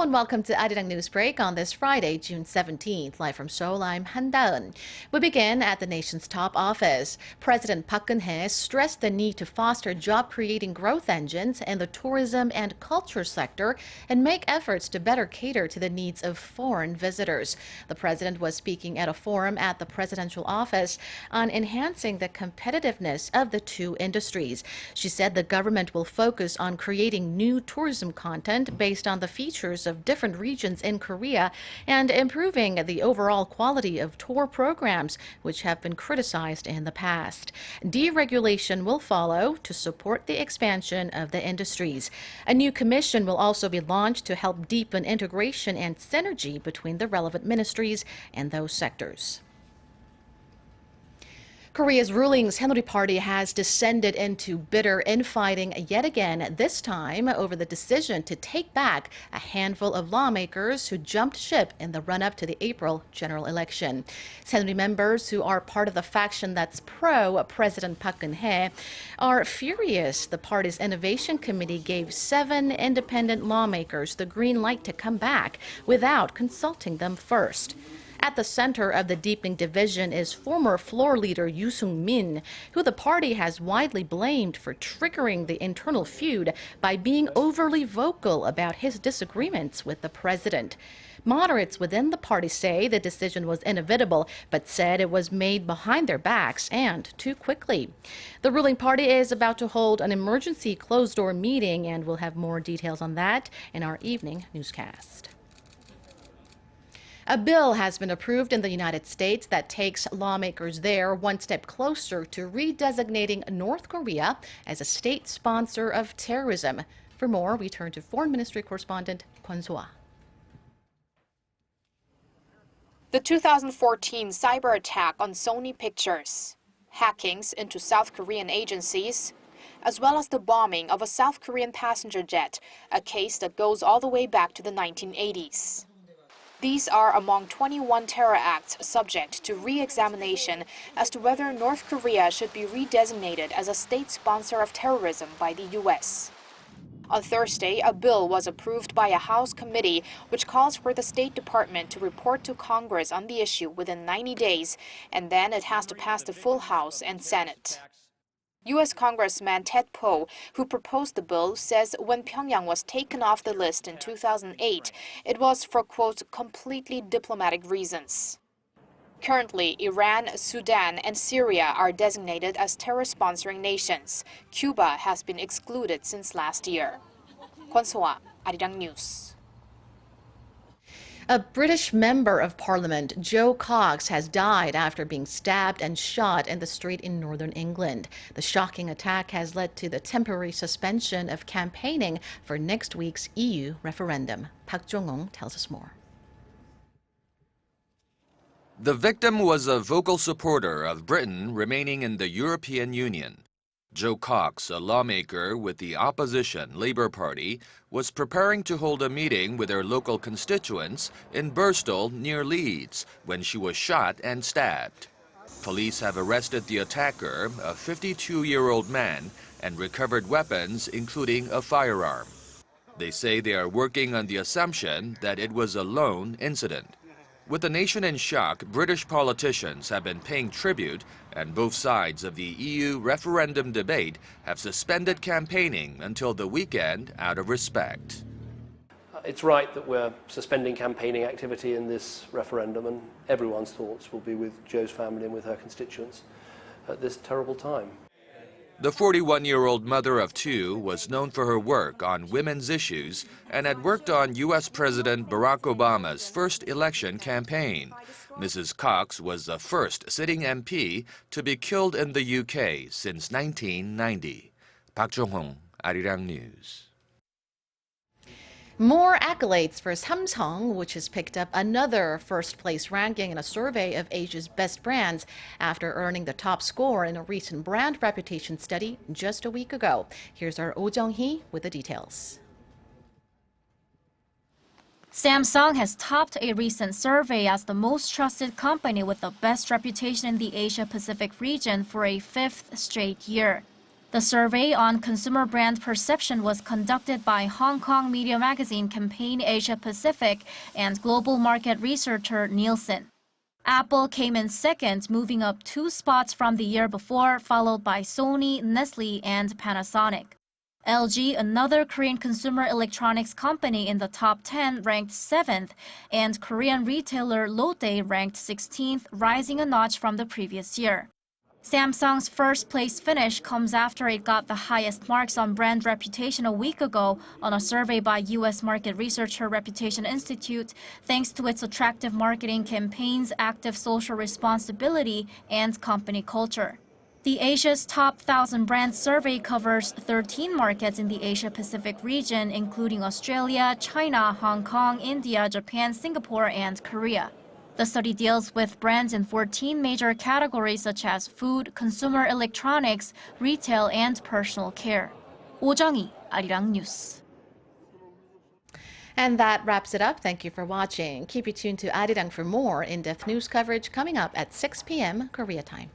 Hello and welcome to Arirang News Break on this Friday, June 17th. Live from Seoul, I'm Han Daeun. We begin at the nation's top office. President Park Geun-hye stressed the need to foster job-creating growth engines in the tourism and culture sector and make efforts to better cater to the needs of foreign visitors. The president was speaking at a forum at the presidential office on enhancing the competitiveness of the two industries. She said the government will focus on creating new tourism content based on the features of different regions in Korea and improving the overall quality of tour programs, which have been criticized in the past. Deregulation will follow to support the expansion of the industries. A new commission will also be launched to help deepen integration and synergy between the relevant ministries and those sectors. Korea's ruling Saenuri Party has descended into bitter infighting yet again, this time over the decision to take back a handful of lawmakers who jumped ship in the run-up to the April general election. Saenuri members, who are part of the faction that's pro-President Park Geun-hye, are furious the party's innovation committee gave 7 independent lawmakers the green light to come back without consulting them first. At the center of the deepening division is former floor leader Yoo Sung-min, who the party has widely blamed for triggering the internal feud by being overly vocal about his disagreements with the president. Moderates within the party say the decision was inevitable, but said it was made behind their backs and too quickly. The ruling party is about to hold an emergency closed-door meeting, and we'll have more details on that in our evening newscast. A bill has been approved in the United States that takes lawmakers there one step closer to redesignating North Korea as a state sponsor of terrorism. For more, we turn to Foreign Ministry correspondent Kwon So-ah. The 2014 cyber attack on Sony Pictures, hackings into South Korean agencies, as well as the bombing of a South Korean passenger jet, a case that goes all the way back to the 1980s. These are among 21 terror acts subject to re-examination as to whether North Korea should be redesignated as a state sponsor of terrorism by the U.S. On Thursday, a bill was approved by a House committee which calls for the State Department to report to Congress on the issue within 90 days, and then it has to pass the full House and Senate. U.S. Congressman Ted Poe, who proposed the bill, says when Pyongyang was taken off the list in 2008, it was for, quote, completely diplomatic reasons. Currently, Iran, Sudan, and Syria are designated as terror-sponsoring nations. Cuba has been excluded since last year. Kwon So-ah, Arirang News. A British member of parliament, Joe Cox, has died after being stabbed and shot in the street in northern England. The shocking attack has led to the temporary suspension of campaigning for next week's EU referendum. Park Jong-ung tells us more. The victim was a vocal supporter of Britain remaining in the European Union. Joe Cox, a lawmaker with the opposition Labour Party, was preparing to hold a meeting with her local constituents in Birstall near Leeds when she was shot and stabbed. Police have arrested the attacker, a 52-year-old man, and recovered weapons, including a firearm. They say they are working on the assumption that it was a lone incident. With the nation in shock, British politicians have been paying tribute, and both sides of the EU referendum debate have suspended campaigning until the weekend out of respect. It's right that we're suspending campaigning activity in this referendum, and everyone's thoughts will be with Jo's family and with her constituents at this terrible time. The 41-year-old mother of 2 was known for her work on women's issues and had worked on U.S. President Barack Obama's first election campaign. Mrs. Cox was the first sitting MP to be killed in the UK since 1990. Park Jong-hong, Arirang News. More accolades for Samsung, which has picked up another first-place ranking in a survey of Asia's best brands after earning the top score in a recent brand reputation study just a week ago. Here's our Oh Jung-hee with the details. Samsung has topped a recent survey as the most trusted company with the best reputation in the Asia-Pacific region for a 5th straight year. The survey on consumer brand perception was conducted by Hong Kong media magazine Campaign Asia Pacific and global market researcher Nielsen. Apple came in second, moving up 2 spots from the year before, followed by Sony, Nestle, and Panasonic. LG, another Korean consumer electronics company in the top 10, ranked 7th, and Korean retailer Lotte ranked 16th, rising a notch from the previous year. Samsung's first-place finish comes after it got the highest marks on brand reputation a week ago on a survey by U.S. market researcher Reputation Institute, thanks to its attractive marketing campaigns, active social responsibility, and company culture. The Asia's Top 1,000 Brands survey covers 13 markets in the Asia-Pacific region, including Australia, China, Hong Kong, India, Japan, Singapore, and Korea. The study deals with brands in 14 major categories such as food, consumer electronics, retail, and personal care. Oh Jung-hee, Arirang News. And that wraps it up. Thank you for watching. Keep you tuned to Arirang for more in-depth news coverage coming up at 6 p.m. Korea time.